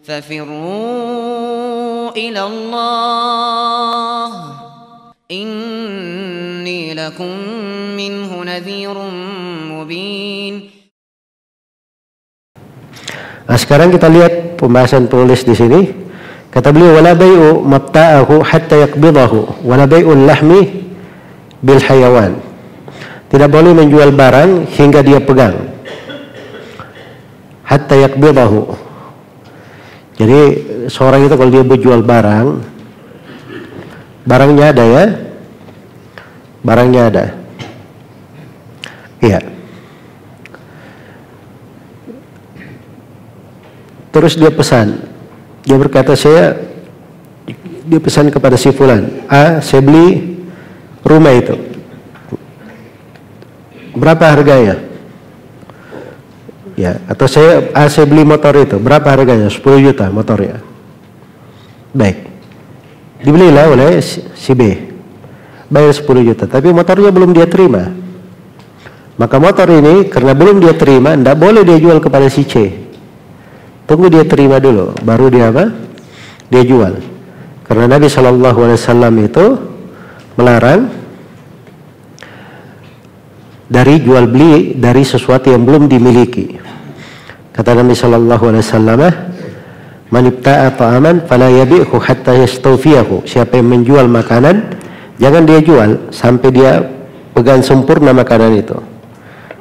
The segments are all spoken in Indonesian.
ففروا إلى الله إني لكم منه نذير مبين. Nah, sekarang kita lihat pembahasan penulis di sini. Kata beliau, wala bai'u matta'ahu hatta yaqbidahu wala bai'ul lahmi bil hayawan. Tidak boleh menjual barang hingga dia pegang. Hatta yaqbidahu. Jadi seorang itu kalau dia berjual barang, barangnya ada ya, barangnya ada. Iya. Terus dia pesan, dia berkata dia pesan kepada si fulan, saya beli rumah itu, berapa harganya? Ya, atau saya beli motor itu, berapa harganya? 10 juta motornya. Baik, dibelilah oleh si B, bayar 10 juta, tapi motornya belum dia terima. Maka motor ini karena belum dia terima, tidak boleh dia jual kepada si C. Tunggu dia terima dulu, baru dia apa? Dia jual. Karena Nabi SAW itu melarang dari jual beli dari sesuatu yang belum dimiliki. Kata Nabi SAW, man ibta'a ta'aman fala yabi'hu hatta yastawfiyahu. Siapa yang menjual makanan, jangan dia jual sampai dia pegang sempurna makanan itu.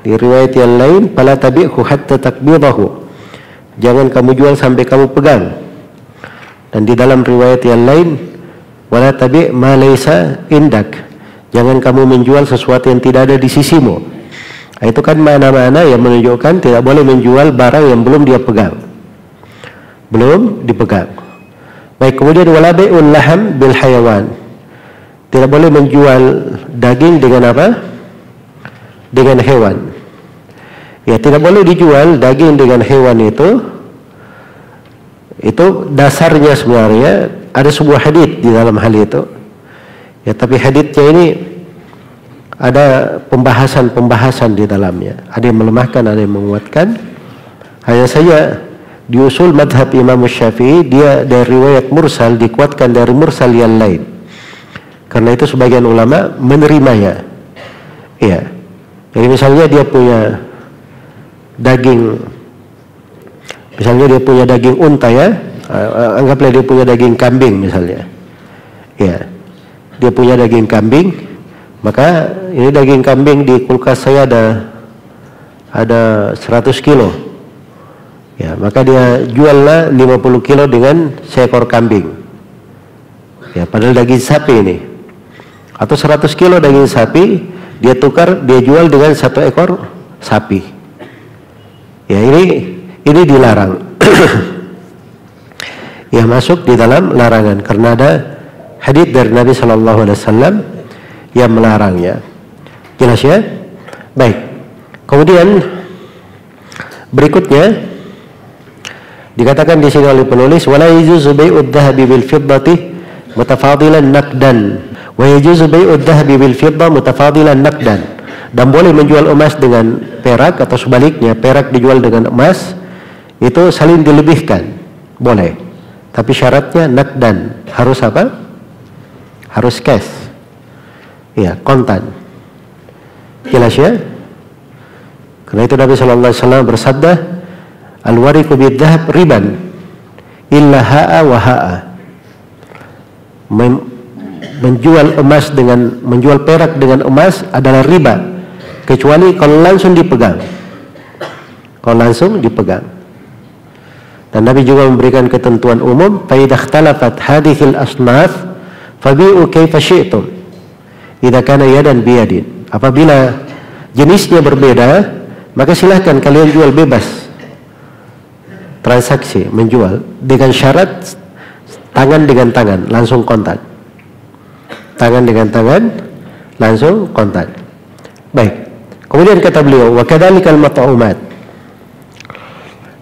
Di riwayat yang lain, fala tabi'hu hatta takbidahu. Jangan kamu jual sampai kamu pegang. Dan di dalam riwayat yang lain, wala tabi' ma laysa indak. Jangan kamu menjual sesuatu yang tidak ada di sisimu. Nah, itu kan mana-mana yang menunjukkan tidak boleh menjual barang yang belum dia pegang. Belum dipegang. Baik, kemudian wala bai'ul laham bil hayawan. Tidak boleh menjual daging dengan apa? Dengan hewan. Ya, tidak boleh dijual daging dengan hewan itu dasarnya sebenarnya ada sebuah hadits di dalam hal itu. Ya, tapi haditsnya ini ada pembahasan di dalamnya. Ada yang melemahkan, ada yang menguatkan. Hanya saja di usul madhab Imam Syafi'i dia dari riwayat mursal dikuatkan dari mursal yang lain. Karena itu sebagian ulama menerimanya. Ya. Jadi misalnya dia punya daging, misalnya dia punya daging unta ya, anggaplah dia punya daging kambing misalnya, ya, dia punya daging kambing, maka ini daging kambing di kulkas saya ada 100 kilo, ya, maka dia juallah 50 kilo dengan seekor kambing, ya, padahal daging sapi ini, atau 100 kilo daging sapi dia jual dengan 1 ekor sapi. Ya, ini dilarang. Ya, masuk di dalam larangan karena ada hadits dari Nabi SAW yang melarangnya. Jelas ya? Baik. Kemudian berikutnya dikatakan di sini oleh penulis, wala yajuzu bai'ud dhahabi bil fiddati mutafadilan naqdan wa yajuzu bai'ud dhahabi bil fiddah mutafadilan naqdan. Dan boleh menjual emas dengan perak atau sebaliknya, perak dijual dengan emas, itu saling dilebihkan, boleh. Tapi syaratnya naqdan, harus apa? Harus cash, ya, kontan. Jelas ya? Karena itu Nabi SAW bersabda, al-wariku bid-dhahab riban illa ha'a wa ha'a. Menjual perak dengan emas adalah riba, kecuali kalau langsung dipegang. Dan Nabi juga memberikan ketentuan umum, fa idza ikhtalafat hadhil asnaf fabi'u kaifa syi'tum idza kana yadan biyadin. Apabila jenisnya berbeda, maka silahkan kalian jual bebas. Transaksi menjual dengan syarat tangan dengan tangan langsung kontan. Tangan dengan tangan langsung kontan. Baik. Kemudian kata beliau, wa kadzalikal mat'umat.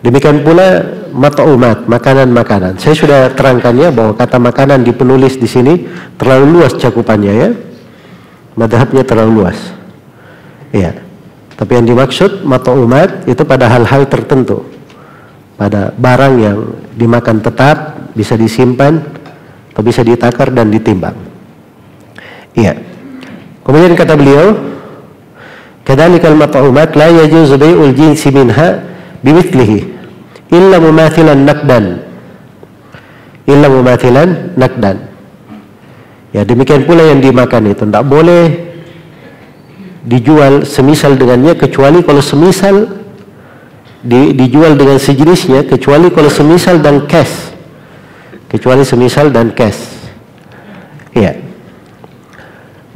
Demikian pula mat'umat, makanan-makanan. Saya sudah terangkannya bahwa kata makanan di penulis di sini terlalu luas cakupannya ya. Madhabnya terlalu luas. Iya. Tapi yang dimaksud mat'umat itu pada hal-hal tertentu. pada barang yang dimakan tetap, bisa disimpan atau bisa ditakar dan ditimbang. Iya. Kemudian kata beliau, kadzalikal mat'umat la yajuzu bai'ul jinsi minha bimithlihi illa mumathilan naqdan. Illa mumathilan naqdan. Ya, demikian pula yang dimakan itu tidak boleh dijual semisal dengannya, kecuali kalau semisal dijual dengan sejenisnya, kecuali kalau semisal dan cash. Kecuali semisal dan cash. Iya.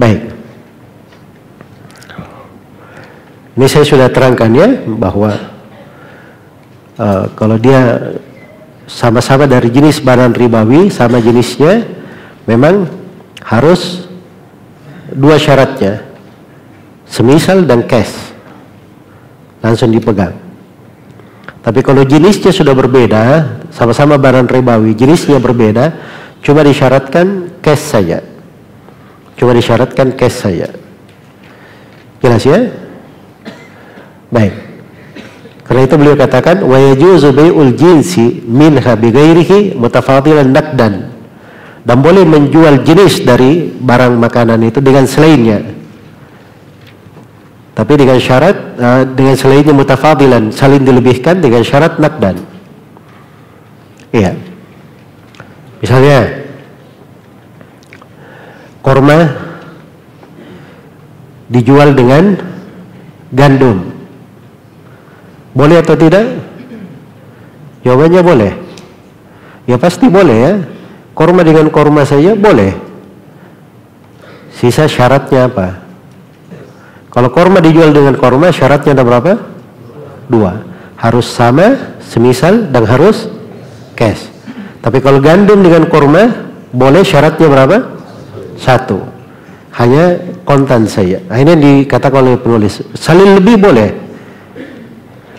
Baik. Ini saya sudah terangkan ya, bahwa kalau dia sama-sama dari jenis barang ribawi, sama jenisnya, memang harus dua syaratnya, semisal dan cash, langsung dipegang. Tapi kalau jenisnya sudah berbeda, sama-sama barang ribawi, jenisnya berbeda, cuma disyaratkan cash saja. Cuma disyaratkan cash saja. Jelas ya? Baik. Karena itu beliau katakan wa yajuzu bai'ul jinsi minha bighairihi mutafadilan naqdan. Dan boleh menjual jenis dari barang makanan itu dengan selainnya. Tapi dengan syarat, dengan selainnya mutafadilan, saling dilebihkan dengan syarat naqdan. Iya. Misalnya, korma dijual dengan gandum. Boleh atau tidak? Jawabannya boleh. Ya pasti boleh ya. Korma dengan korma saja boleh. Sisa syaratnya apa? Kalau korma dijual dengan korma, syaratnya ada berapa? Dua. Harus sama, semisal, dan harus cash. Tapi kalau gandum dengan korma, boleh syaratnya berapa? Satu. Hanya kontan saja. Nah, ini dikatakan oleh penulis. Salin lebih boleh.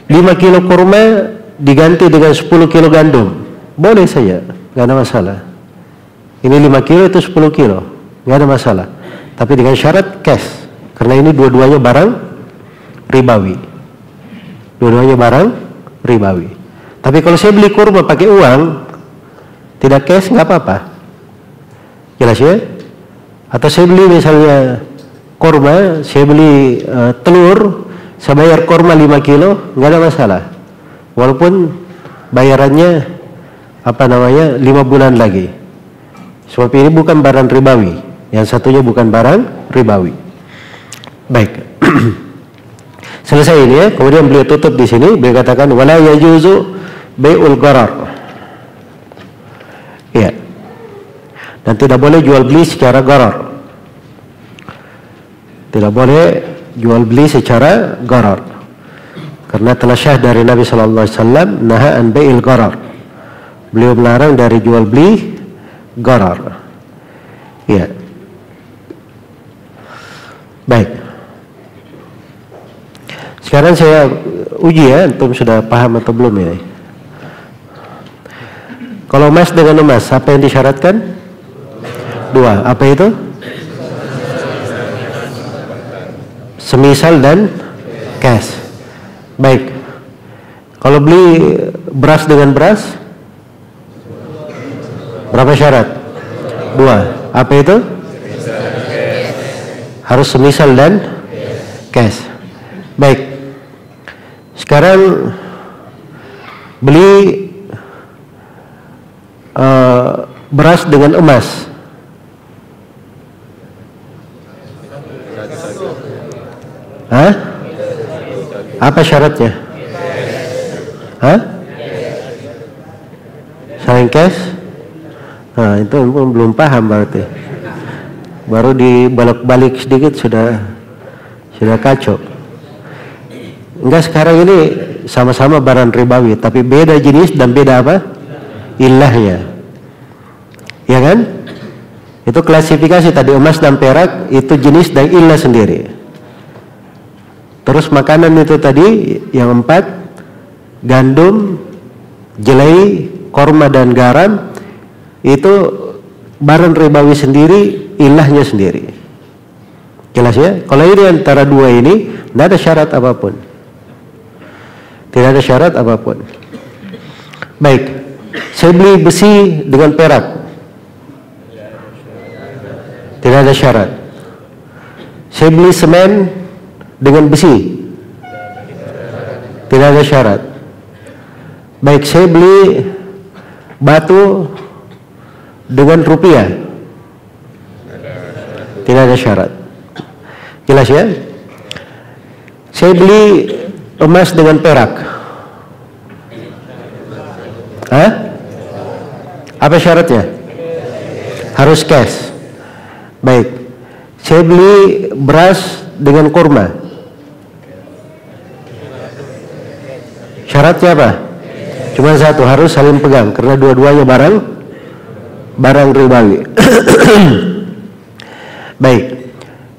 5 kilo korma diganti dengan 10 kilo gandum. Boleh saja, nggak ada masalah. Ini 5 kilo, itu 10 kilo. Nggak ada masalah. Tapi dengan syarat cash. Karena ini dua-duanya barang ribawi. Dua-duanya barang ribawi. Tapi kalau saya beli kurma pakai uang, tidak cash, nggak apa-apa. Jelas ya? Atau saya beli misalnya kurma, saya beli telur, saya bayar kurma 5 kilo, nggak ada masalah. Walaupun bayarannya 5 bulan lagi. Sebab ini bukan barang ribawi. Yang satunya bukan barang ribawi. Baik. Selesai ini ya. Kemudian beliau tutup di sini, beliau katakan wala yajuzu bai'ul gharar. Iya. Dan tidak boleh jual beli secara gharar. Tidak boleh jual beli secara gharar. Karena telah syah dari Nabi sallallahu alaihi wasallam naha an bai'il gharar. Beliau melarang dari jual beli gharar. Iya. Baik. Sekarang saya uji ya, antum sudah paham atau belum ini? Kalau emas dengan emas, apa yang disyaratkan? Dua. Apa itu? Semisal dan cash. Baik. Kalau beli beras dengan beras, berapa syarat? Dua. Apa itu? Harus semisal dan cash. Baik. Sekarang beli beras dengan emas. Hah? Apa syaratnya? Hah? Saling cash? Nah, itu belum paham berarti. Baru dibalik-balik sedikit sudah kacau. Enggak, sekarang ini sama-sama barang ribawi, tapi beda jenis dan beda apa? Ilahnya. Ya kan? Itu klasifikasi tadi, emas dan perak itu jenis dan ilah sendiri. Terus makanan itu tadi yang 4, gandum, jelai, korma dan garam, itu barang ribawi sendiri, ilahnya sendiri. Jelas ya? Kalau ini antara dua ini, tidak ada syarat apapun. Tidak ada syarat apapun. Baik, saya beli besi dengan perak. Tidak ada syarat. Saya beli semen dengan besi. Tidak ada syarat. Baik, saya beli batu dengan rupiah. Tidak ada syarat. Jelas ya? Saya beli emas dengan perak. Hah? Apa syaratnya? Harus cash. Baik. Saya beli beras dengan kurma. Syaratnya apa? Cuma satu, harus saling pegang karena dua-duanya barang ribawi. Baik.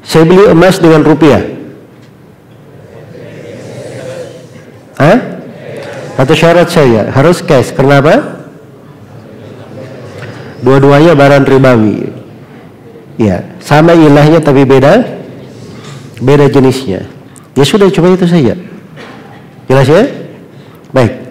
Saya beli emas dengan rupiah. Hah? Satu syarat saya, harus cash. Kenapa? Dua-duanya barang ribawi. Ya, sama ilahnya tapi beda jenisnya. Ya sudah, cuma itu saja. Jelas ya? Baik.